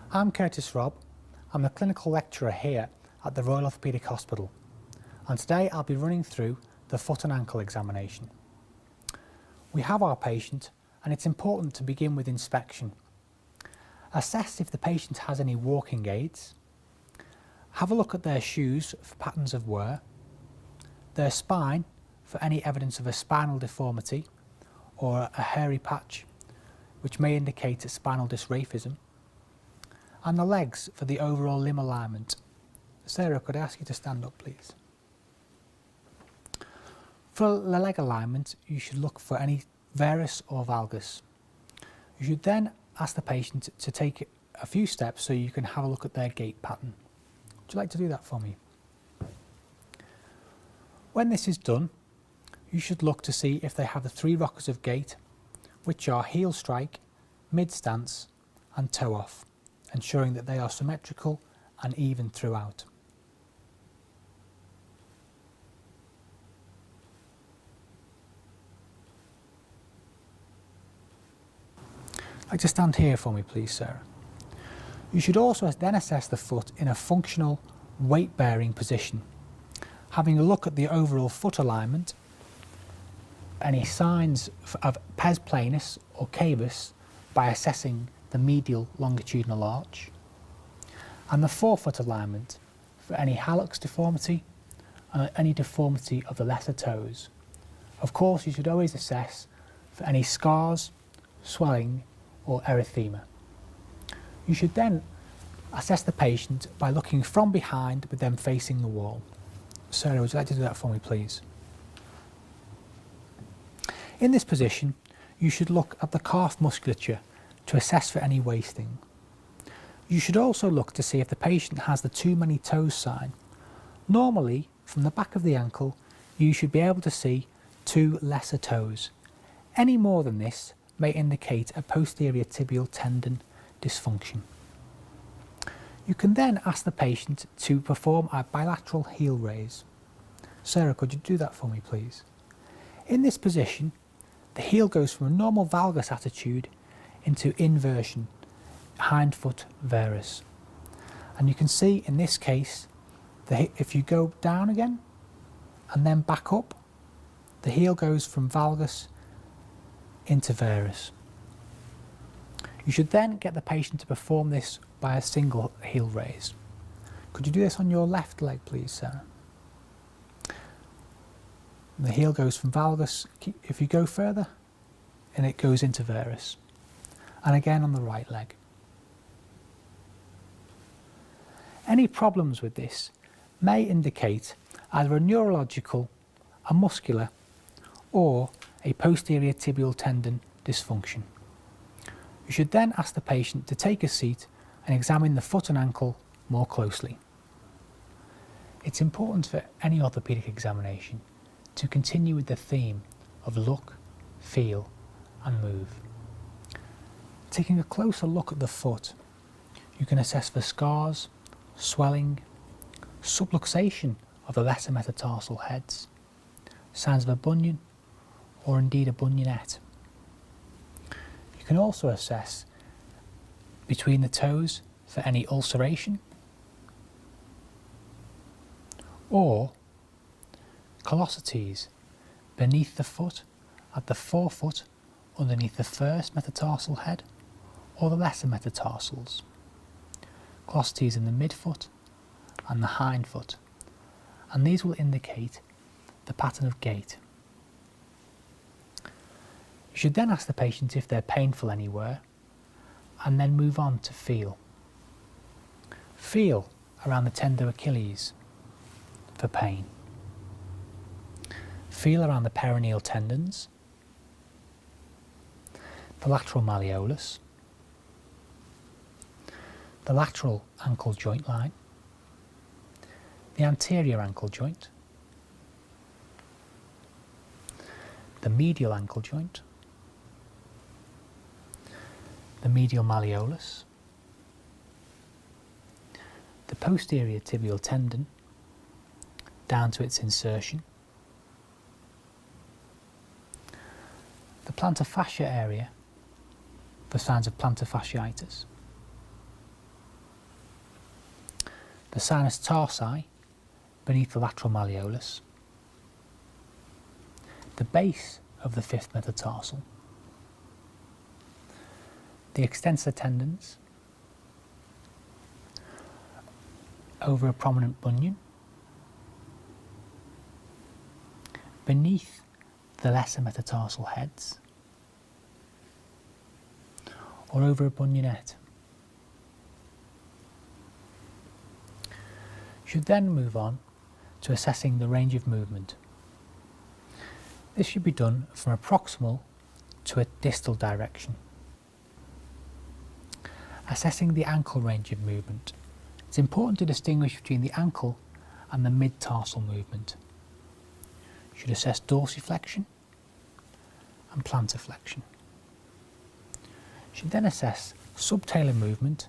I'm Curtis Robb. I'm a clinical lecturer here at the Royal Orthopaedic Hospital, and today I'll be running through the foot and ankle examination. We have our patient, and it's important to begin with inspection. Assess if the patient has any walking aids. Have a look at their shoes for patterns of wear, their spine for any evidence of a spinal deformity or a hairy patch which may indicate a spinal dysraphism, and the legs for the overall limb alignment. Sarah, could I ask you to stand up, please? For the leg alignment, you should look for any varus or valgus. You should then ask the patient to take a few steps so you can have a look at their gait pattern. Would you like to do that for me? When this is done, you should look to see if they have the three rockers of gait, which are heel strike, mid stance and toe off, ensuring that they are symmetrical and even throughout. I'd like to stand here for me, please, Sarah. You should also then assess the foot in a functional weight-bearing position, having a look at the overall foot alignment, any signs of pes planus or cavus by assessing the medial longitudinal arch, and the forefoot alignment for any hallux deformity and any deformity of the lesser toes. Of course, you should always assess for any scars, swelling or erythema. You should then assess the patient by looking from behind with them facing the wall. Sarah, would you like to do that for me, please? In this position, you should look at the calf musculature to assess for any wasting. You should also look to see if the patient has the too many toes sign. Normally, from the back of the ankle, you should be able to see two lesser toes. Any more than this may indicate a posterior tibial tendon dysfunction. You can then ask the patient to perform a bilateral heel raise. Sarah, could you do that for me, please? In this position, the heel goes from a normal valgus attitude into inversion, hindfoot varus. And you can see in this case, if you go down again and then back up, the heel goes from valgus into varus. You should then get the patient to perform this by a single heel raise. Could you do this on your left leg, please, Sarah? The heel goes from valgus, if you go further, and it goes into varus. And again on the right leg. Any problems with this may indicate either a neurological, a muscular, or a posterior tibial tendon dysfunction. You should then ask the patient to take a seat and examine the foot and ankle more closely. It's important for any orthopaedic examination to continue with the theme of look, feel and move. Taking a closer look at the foot, you can assess for scars, swelling, subluxation of the lesser metatarsal heads, signs of a bunion or indeed a bunionette. You can also assess between the toes for any ulceration or callosities beneath the foot, at the forefoot, underneath the first metatarsal head or the lesser metatarsals. Callosities in the midfoot and the hindfoot, and these will indicate the pattern of gait. You should then ask the patient if they're painful anywhere and then move on to feel. Feel around the tendo Achilles for pain. Feel around the peroneal tendons, the lateral malleolus, the lateral ankle joint line, the anterior ankle joint, the medial ankle joint, the medial malleolus, the posterior tibial tendon down to its insertion, the plantar fascia area for signs of plantar fasciitis, the sinus tarsi beneath the lateral malleolus, the base of the fifth metatarsal, the extensor tendons over a prominent bunion, beneath the lesser metatarsal heads, or over a bunionette. Should then move on to assessing the range of movement. This should be done from a proximal to a distal direction. Assessing the ankle range of movement. It's important to distinguish between the ankle and the mid-tarsal movement. You should assess dorsiflexion and plantar flexion. You should then assess subtalar movement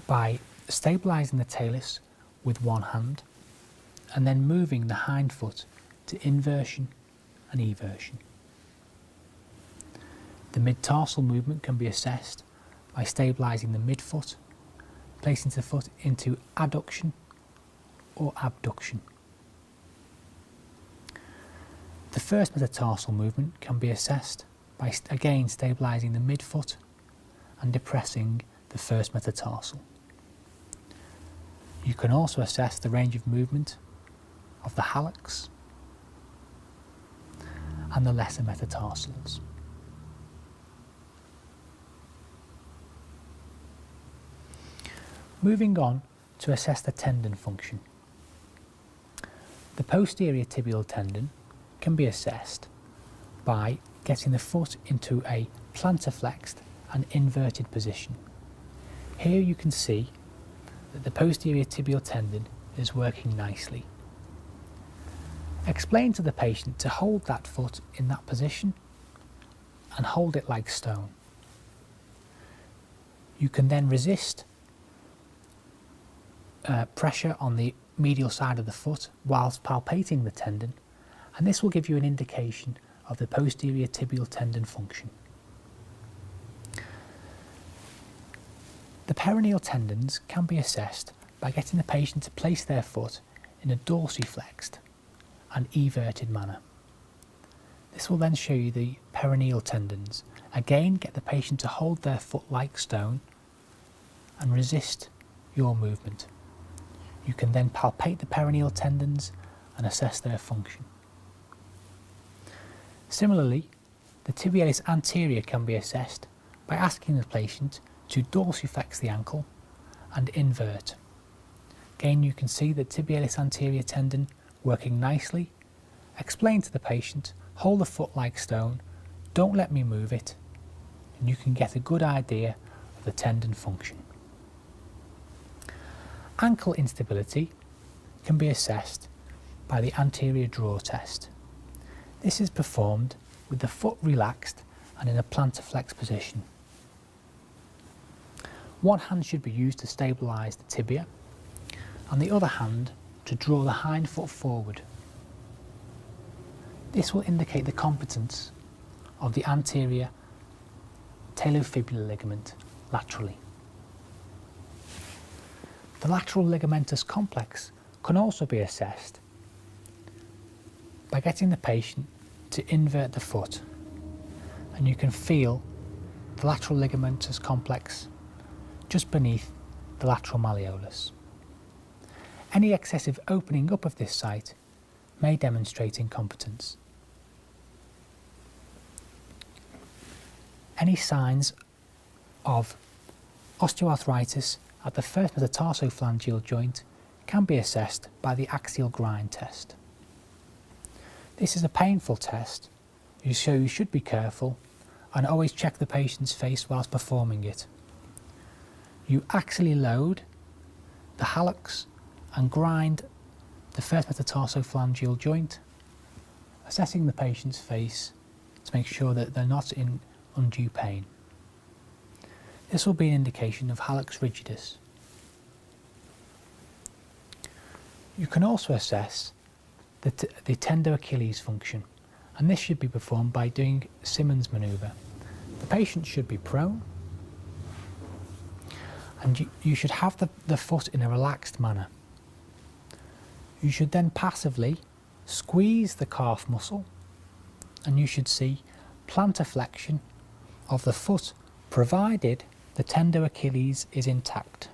by stabilising the talus with one hand and then moving the hind foot to inversion and eversion. The mid-tarsal movement can be assessed by stabilising the midfoot, placing the foot into adduction or abduction. The first metatarsal movement can be assessed by again stabilising the midfoot and depressing the first metatarsal. You can also assess the range of movement of the hallux and the lesser metatarsals. Moving on to assess the tendon function. The posterior tibial tendon can be assessed by getting the foot into a plantar flexed and inverted position. Here you can see that the posterior tibial tendon is working nicely. Explain to the patient to hold that foot in that position and hold it like stone. You can then resist pressure on the medial side of the foot whilst palpating the tendon, and this will give you an indication of the posterior tibial tendon function. The peroneal tendons can be assessed by getting the patient to place their foot in a dorsiflexed and everted manner. This will then show you the peroneal tendons. Again, get the patient to hold their foot like stone and resist your movement. You can then palpate the peroneal tendons and assess their function. Similarly, the tibialis anterior can be assessed by asking the patient to dorsiflex the ankle and invert. Again, you can see the tibialis anterior tendon working nicely. Explain to the patient, hold the foot like stone, don't let me move it, and you can get a good idea of the tendon function. Ankle instability can be assessed by the anterior draw test. This is performed with the foot relaxed and in a plantar flex position. One hand should be used to stabilise the tibia and the other hand to draw the hind foot forward. This will indicate the competence of the anterior talofibular ligament laterally. The lateral ligamentous complex can also be assessed by getting the patient to invert the foot, and you can feel the lateral ligamentous complex just beneath the lateral malleolus. Any excessive opening up of this site may demonstrate incompetence. Any signs of osteoarthritis at the first metatarsophalangeal joint can be assessed by the axial grind test. This is a painful test, so you should be careful and always check the patient's face whilst performing it. You axially load the hallux and grind the first metatarsophalangeal joint, assessing the patient's face to make sure that they're not in undue pain. This will be an indication of hallux rigidus. You can also assess the tendo Achilles function, and this should be performed by doing Simmons manoeuvre. The patient should be prone, and you should have the foot in a relaxed manner. You should then passively squeeze the calf muscle, and you should see plantar flexion of the foot, provided the tender Achilles is intact.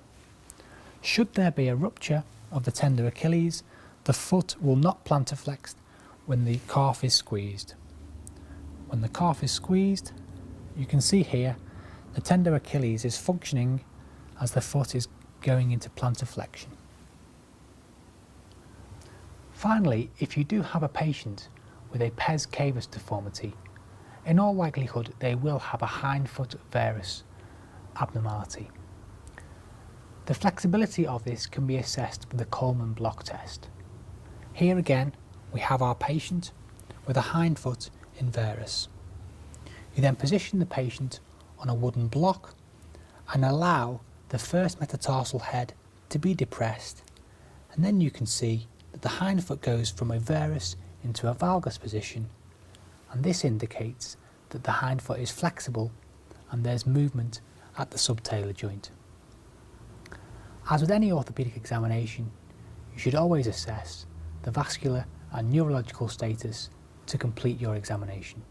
Should there be a rupture of the tender Achilles, the foot will not plantar flex when the calf is squeezed. When the calf is squeezed, you can see here the tender Achilles is functioning as the foot is going into plantar flexion. Finally, if you do have a patient with a pes cavus deformity, in all likelihood they will have a hindfoot varus abnormality. The flexibility of this can be assessed with the Coleman block test. Here again we have our patient with a hindfoot in varus. You then position the patient on a wooden block and allow the first metatarsal head to be depressed, and then you can see that the hindfoot goes from a varus into a valgus position, and this indicates that the hindfoot is flexible and there's movement at the subtalar joint. As with any orthopaedic examination, you should always assess the vascular and neurological status to complete your examination.